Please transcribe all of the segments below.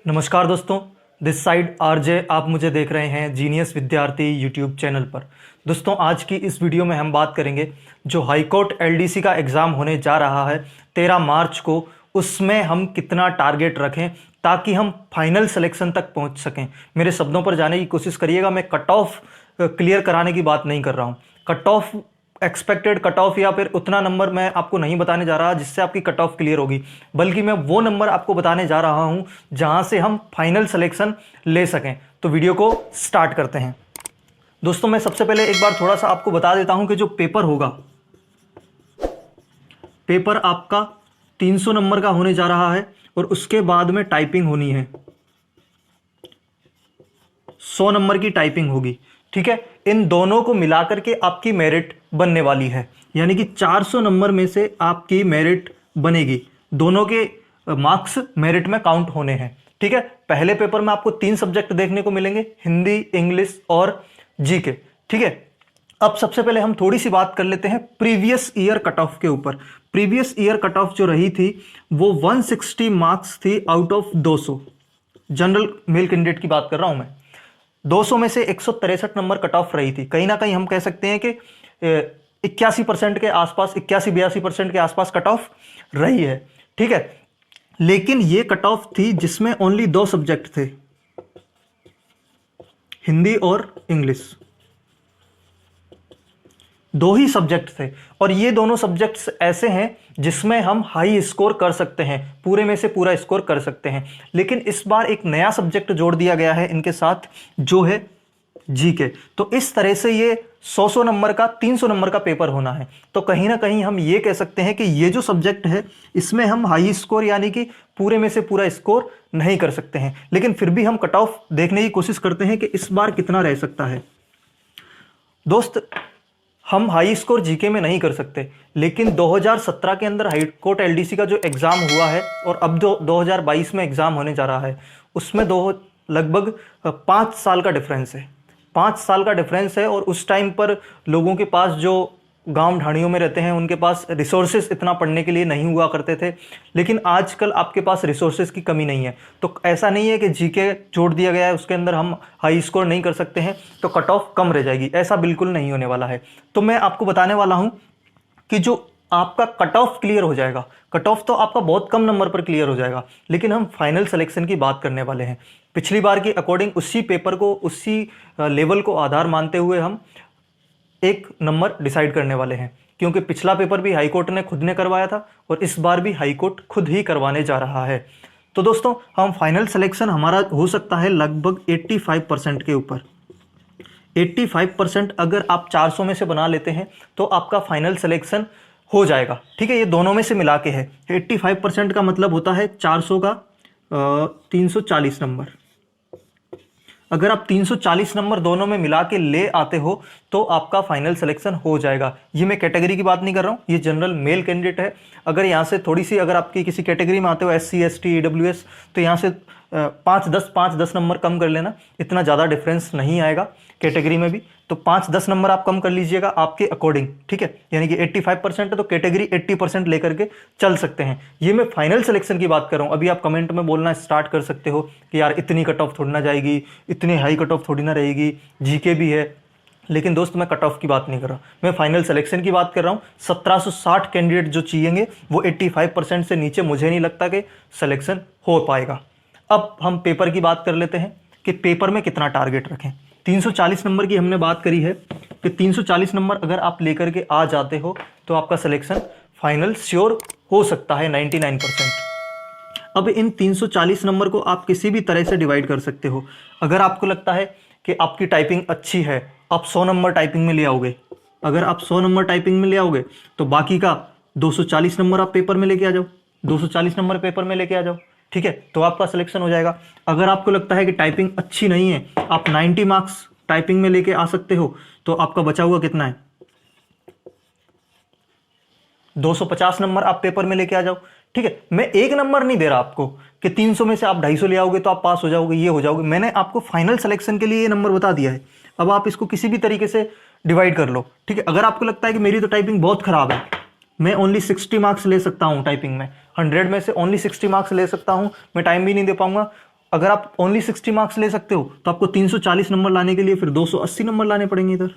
नमस्कार दोस्तों, this side RJ. आप मुझे देख रहे हैं जीनियस विद्यार्थी यूट्यूब चैनल पर। दोस्तों, आज की इस वीडियो में हम बात करेंगे जो हाईकोर्ट एलडीसी का एग्ज़ाम होने जा रहा है 13 मार्च को, उसमें हम कितना टारगेट रखें ताकि हम फाइनल सिलेक्शन तक पहुंच सकें। मेरे शब्दों पर जाने की कोशिश करिएगा। मैं कट ऑफ क्लियर कराने की बात नहीं कर रहा हूं। Cut off expected cut off या फिर उतना नंबर मैं आपको नहीं बताने जा रहा जिससे आपकी कट ऑफ क्लियर होगी, बल्कि मैं वो नंबर आपको बताने जा रहा हूं जहां से हम फाइनल सिलेक्शन ले सकें। तो वीडियो को स्टार्ट करते हैं। दोस्तों, मैं सबसे पहले एक बार थोड़ा सा आपको बता देता हूं कि जो पेपर होगा, पेपर आपका 300 नंबर का होने जा रहा है और उसके बाद में टाइपिंग होनी है। 100 नंबर की टाइपिंग होगी। ठीक है, इन दोनों को मिलाकर के आपकी मेरिट बनने वाली है, यानी कि 400 नंबर में से आपकी मेरिट बनेगी। दोनों के मार्क्स मेरिट में काउंट होने हैं। ठीक है, पहले पेपर में आपको 3 सब्जेक्ट देखने को मिलेंगे, हिंदी, इंग्लिश और जीके। ठीक है, अब सबसे पहले हम थोड़ी सी बात कर लेते हैं प्रीवियस ईयर कट ऑफ के ऊपर। प्रीवियस ईयर कट ऑफ जो रही थी वो 160 मार्क्स थी out of 200। General male candidate की बात कर रहा हूं मैं। 200 में से 163 नंबर कट ऑफ रही थी। कहीं ना कहीं हम कह सकते हैं कि 81% के आसपास, 81-82% के आसपास कट ऑफ रही है। ठीक है, लेकिन ये कट ऑफ थी जिसमें ओनली 2 सब्जेक्ट थे, हिंदी और इंग्लिश। 2 ही सब्जेक्ट थे और ये दोनों सब्जेक्ट्स ऐसे हैं जिसमें हम हाई स्कोर कर सकते हैं, पूरे में से पूरा स्कोर कर सकते हैं। लेकिन इस बार एक नया सब्जेक्ट जोड़ दिया गया है इनके साथ, जो है जीके। तो इस तरह से ये 100 नंबर का 300 नंबर का पेपर होना है। तो कहीं ना कहीं हम ये कह सकते हैं कि ये जो सब्जेक्ट है इसमें हम हाई स्कोर यानी कि पूरे में से पूरा स्कोर नहीं कर सकते हैं, लेकिन फिर भी हम कट ऑफ देखने की कोशिश करते हैं कि इस बार कितना रह सकता है। दोस्त, हम हाई स्कोर जीके में नहीं कर सकते, लेकिन 2017 के अंदर हाईकोर्ट एलडीसी का जो एग्ज़ाम हुआ है और अब जो 2022 में एग्ज़ाम होने जा रहा है उसमें लगभग 5 साल का डिफरेंस है। 5 साल का डिफरेंस है और उस टाइम पर लोगों के पास, जो गांव ढाणियों में रहते हैं, उनके पास रिसोर्सेज इतना पढ़ने के लिए नहीं हुआ करते थे। लेकिन आजकल आपके पास रिसोर्सेज की कमी नहीं है। तो ऐसा नहीं है कि जीके जोड़ दिया गया है उसके अंदर हम हाई स्कोर नहीं कर सकते हैं तो कट ऑफ कम रह जाएगी, ऐसा बिल्कुल नहीं होने वाला है। तो मैं आपको बताने वाला हूं कि जो आपका कट ऑफ क्लियर हो जाएगा, कट ऑफ तो आपका बहुत कम नंबर पर क्लियर हो जाएगा, लेकिन हम फाइनल सिलेक्शन की बात करने वाले हैं। पिछली बार के अकॉर्डिंग उसी पेपर को, उसी लेवल को आधार मानते हुए हम एक नंबर डिसाइड करने वाले हैं, क्योंकि पिछला पेपर भी हाईकोर्ट ने खुद ने करवाया था और इस बार भी हाईकोर्ट खुद ही करवाने जा रहा है। तो दोस्तों, हम फाइनल सिलेक्शन हमारा हो सकता है लगभग 85% के ऊपर। 85% अगर आप 400 में से बना लेते हैं तो आपका फाइनल सिलेक्शन हो जाएगा। ठीक है, ये दोनों में से मिला के है। 85% का मतलब होता है 400 का 340 नंबर। अगर आप 340 नंबर दोनों में मिला के ले आते हो तो आपका फाइनल सिलेक्शन हो जाएगा। ये मैं कैटेगरी की बात नहीं कर रहा हूँ, ये जनरल मेल कैंडिडेट है। अगर यहाँ से थोड़ी सी, अगर आपकी किसी कैटेगरी में आते हो SC ST EWS, तो यहाँ से 5-10 नंबर कम कर लेना, इतना ज़्यादा डिफरेंस नहीं आएगा कैटेगरी में भी। तो 5-10 नंबर आप कम कर लीजिएगा आपके अकॉर्डिंग। ठीक है, यानी कि 85% है तो कैटेगरी 80% लेकर के चल सकते हैं। ये मैं फाइनल सिलेक्शन की बात कर रहा हूँ। अभी आप कमेंट में बोलना स्टार्ट कर सकते हो कि यार इतनी कट ऑफ थोड़ी ना जाएगी, इतनी हाई कट ऑफ थोड़ी ना रहेगी, जीके भी है। लेकिन दोस्त, मैं कट ऑफ की बात नहीं कर रहा, मैं फाइनल सिलेक्शन की बात कर रहा हूँ। 1760 कैंडिडेट जो चाहिएंगे वो 85% से नीचे मुझे नहीं लगता कि सिलेक्शन हो पाएगा। अब हम पेपर की बात कर लेते हैं कि पेपर में कितना टारगेट रखें। 340 नंबर की हमने बात करी है कि 340 नंबर अगर आप लेकर के आ जाते हो तो आपका सिलेक्शन फाइनल श्योर हो सकता है 99%। अब इन 340 नंबर को आप किसी भी तरह से डिवाइड कर सकते हो। अगर आपको लगता है कि आपकी टाइपिंग अच्छी है, आप 100 नंबर टाइपिंग में ले आओगे। अगर आप 100 नंबर टाइपिंग में ले आओगे तो बाकी का 240 नंबर आप पेपर में लेके आ जाओ। 240 नंबर पेपर में लेके आ जाओ। ठीक है, तो आपका सिलेक्शन हो जाएगा। अगर आपको लगता है कि टाइपिंग अच्छी नहीं है, आप 90 मार्क्स टाइपिंग में लेके आ सकते हो, तो आपका बचा हुआ कितना है, 250 नंबर आप पेपर में लेके आ जाओ। ठीक है, मैं एक नंबर नहीं दे रहा आपको कि 300 में से आप 250 ले आओगे तो आप पास हो जाओगे, ये हो जाओगे। मैंने आपको फाइनल सिलेक्शन के लिए ये नंबर बता दिया है। अब आप इसको किसी भी तरीके से डिवाइड कर लो। ठीक है, अगर आपको लगता है कि मेरी तो टाइपिंग बहुत खराब है, मैं ओनली 60 मार्क्स ले सकता हूं टाइपिंग में, 100 में से ओनली 60 मार्क्स ले सकता हूं, मैं टाइम भी नहीं दे पाऊंगा, अगर आप ओनली 60 मार्क्स ले सकते हो तो आपको 340 नंबर लाने के लिए फिर 280 नंबर लाने पड़ेंगे इधर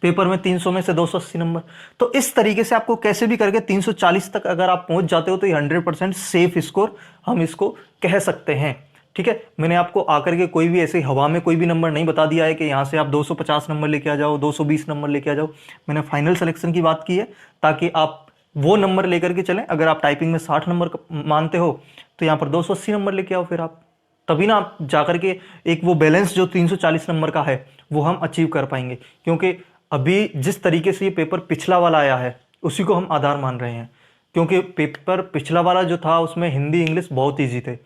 पेपर में, 300 में से 280 नंबर। तो इस तरीके से आपको कैसे भी करके 340 तक अगर आप पहुंच जाते हो तो ये 100% सेफ स्कोर हम इसको कह सकते हैं। ठीक है, मैंने आपको आकर के कोई भी ऐसे हवा में कोई भी नंबर नहीं बता दिया है कि यहाँ से आप 250 नंबर लेके आ जाओ, 220 नंबर लेके आ जाओ। मैंने फाइनल सिलेक्शन की बात की है ताकि आप वो नंबर लेकर के चलें। अगर आप टाइपिंग में 60 नंबर मानते हो तो यहाँ पर 280 नंबर लेके आओ, फिर आप तभी ना आप जाकर के एक वो बैलेंस जो 340 नंबर का है वो हम अचीव कर पाएंगे। क्योंकि अभी जिस तरीके से ये पेपर पिछला वाला आया है उसी को हम आधार मान रहे हैं, क्योंकि पेपर पिछला वाला जो था उसमें हिंदी इंग्लिश बहुत ईजी थे।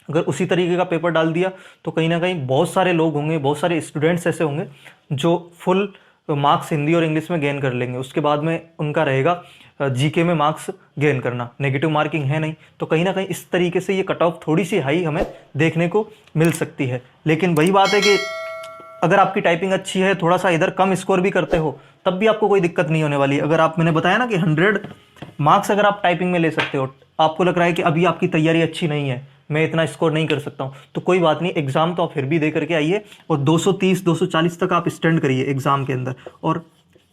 अगर उसी तरीके का पेपर डाल दिया तो कहीं ना कहीं बहुत सारे लोग होंगे, बहुत सारे स्टूडेंट्स ऐसे होंगे जो फुल मार्क्स हिंदी और इंग्लिश में गेन कर लेंगे। उसके बाद में उनका रहेगा जीके में मार्क्स गेन करना, नेगेटिव मार्किंग है नहीं। तो कहीं ना कहीं इस तरीके से ये कट ऑफ थोड़ी सी हाई हमें देखने को मिल सकती है। लेकिन वही बात है कि अगर आपकी टाइपिंग अच्छी है, थोड़ा सा इधर कम स्कोर भी करते हो तब भी आपको कोई दिक्कत नहीं होने वाली। अगर आप, मैंने बताया ना कि 100 मार्क्स अगर आप टाइपिंग में ले सकते हो, आपको लग रहा है कि अभी आपकी तैयारी अच्छी नहीं है, मैं इतना स्कोर नहीं कर सकता हूँ, तो कोई बात नहीं, एग्जाम तो आप फिर भी दे करके आइए और 230 240 तक आप स्टैंड करिए एग्जाम के अंदर और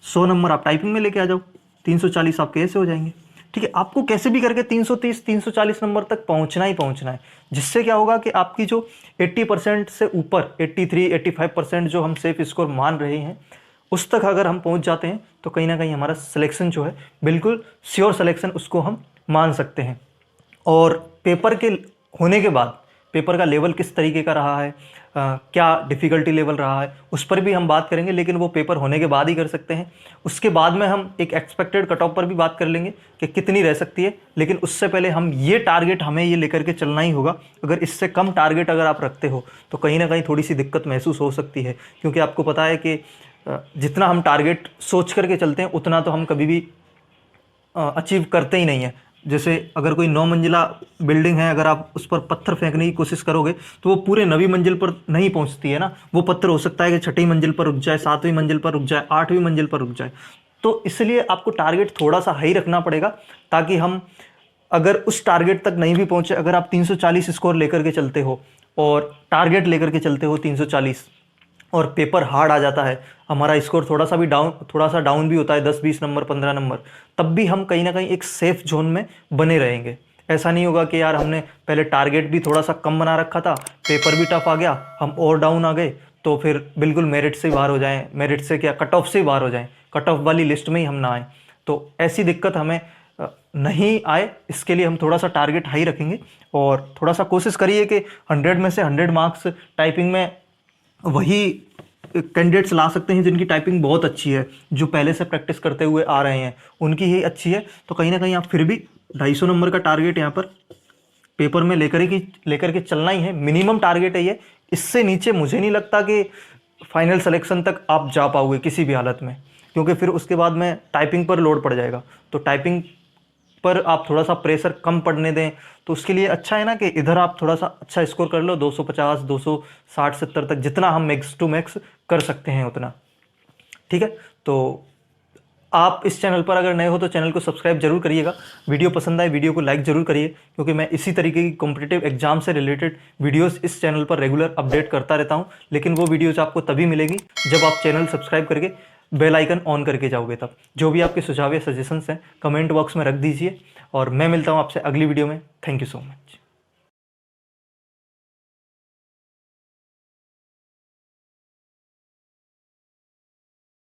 100 नंबर आप टाइपिंग में लेके आ जाओ, 340 आपके ऐसे हो जाएंगे। ठीक है, आपको कैसे भी करके 330 340 नंबर तक पहुंचना ही पहुंचना है, जिससे क्या होगा कि आपकी जो 80% से ऊपर 83 85% जो हम सेफ स्कोर मान रहे हैं उस तक अगर हम पहुंच जाते हैं तो कहीं ना कहीं हमारा सिलेक्शन जो है बिल्कुल श्योर सिलेक्शन उसको हम मान सकते हैं। और पेपर के होने के बाद पेपर का लेवल किस तरीके का रहा है, क्या डिफ़िकल्टी लेवल रहा है, उस पर भी हम बात करेंगे, लेकिन वो पेपर होने के बाद ही कर सकते हैं। उसके बाद में हम एक एक्सपेक्टेड कट ऑफ पर भी बात कर लेंगे कि कितनी रह सकती है। लेकिन उससे पहले हम ये टारगेट हमें ये लेकर के चलना ही होगा। अगर इससे कम टारगेट अगर आप रखते हो तो कहीं ना कहीं थोड़ी सी दिक्कत महसूस हो सकती है, क्योंकि आपको पता है कि जितना हम टारगेट सोच करके चलते हैं उतना तो हम कभी भी अचीव करते ही नहीं हैं। जैसे अगर कोई 9 मंजिला बिल्डिंग है, अगर आप उस पर पत्थर फेंकने की कोशिश करोगे तो वो पूरे 9वीं मंजिल पर नहीं पहुंचती है ना। वो पत्थर हो सकता है कि 6ठी मंजिल पर रुक जाए, 7वीं मंजिल पर रुक जाए, 8वीं मंजिल पर रुक जाए। तो इसलिए आपको टारगेट थोड़ा सा हाई रखना पड़ेगा, ताकि हम अगर उस टारगेट तक नहीं भी पहुंचे, अगर आप 340 स्कोर लेकर के चलते हो और टारगेट लेकर के चलते हो 340 और पेपर हार्ड आ जाता है, हमारा स्कोर थोड़ा सा डाउन भी होता है, 10 20 नंबर 15 नंबर, तब भी हम कहीं ना कहीं एक सेफ जोन में बने रहेंगे। ऐसा नहीं होगा कि यार हमने पहले टारगेट भी थोड़ा सा कम बना रखा था, पेपर भी टफ आ गया, हम और डाउन आ गए तो फिर बिल्कुल मेरिट से बाहर हो जाएं, मेरिट से क्या कट ऑफ से बाहर हो जाएं, कट ऑफ वाली लिस्ट में ही हम ना आए। तो ऐसी दिक्कत हमें नहीं आए, इसके लिए हम थोड़ा सा टारगेट हाई रखेंगे और थोड़ा सा कोशिश करिए कि 100 में से 100 मार्क्स टाइपिंग में वही कैंडिडेट्स ला सकते हैं जिनकी टाइपिंग बहुत अच्छी है, जो पहले से प्रैक्टिस करते हुए आ रहे हैं, उनकी ही अच्छी है। तो कहीं ना कहीं आप फिर भी 250 नंबर का टारगेट यहाँ पर पेपर में लेकर के चलना ही है, मिनिमम टारगेट है ये। इससे नीचे मुझे नहीं लगता कि फाइनल सिलेक्शन तक आप जा पाओगे किसी भी हालत में, क्योंकि फिर उसके बाद में टाइपिंग पर लोड पड़ जाएगा। तो टाइपिंग पर आप थोड़ा सा प्रेशर कम पड़ने दें, तो उसके लिए अच्छा है ना कि इधर आप थोड़ा सा अच्छा स्कोर कर लो, 250 260 70 तक, जितना हम मैक्स टू मैक्स कर सकते हैं उतना। ठीक है, तो आप इस चैनल पर अगर नए हो तो चैनल को सब्सक्राइब जरूर करिएगा। वीडियो पसंद आए वीडियो को लाइक जरूर करिए, क्योंकि मैं इसी तरीके की कॉम्पिटिटिव एग्जाम से रिलेटेड वीडियोस इस चैनल पर रेगुलर अपडेट करता रहता हूं। लेकिन वो वीडियोस आपको तभी मिलेगी जब आप चैनल सब्सक्राइब करके बेल आइकन ऑन करके जाओगे। तब जो भी आपके सुझाव या सजेशंस हैं कमेंट बॉक्स में रख दीजिए और मैं मिलता हूँ आपसे अगली वीडियो में। Thank you so much.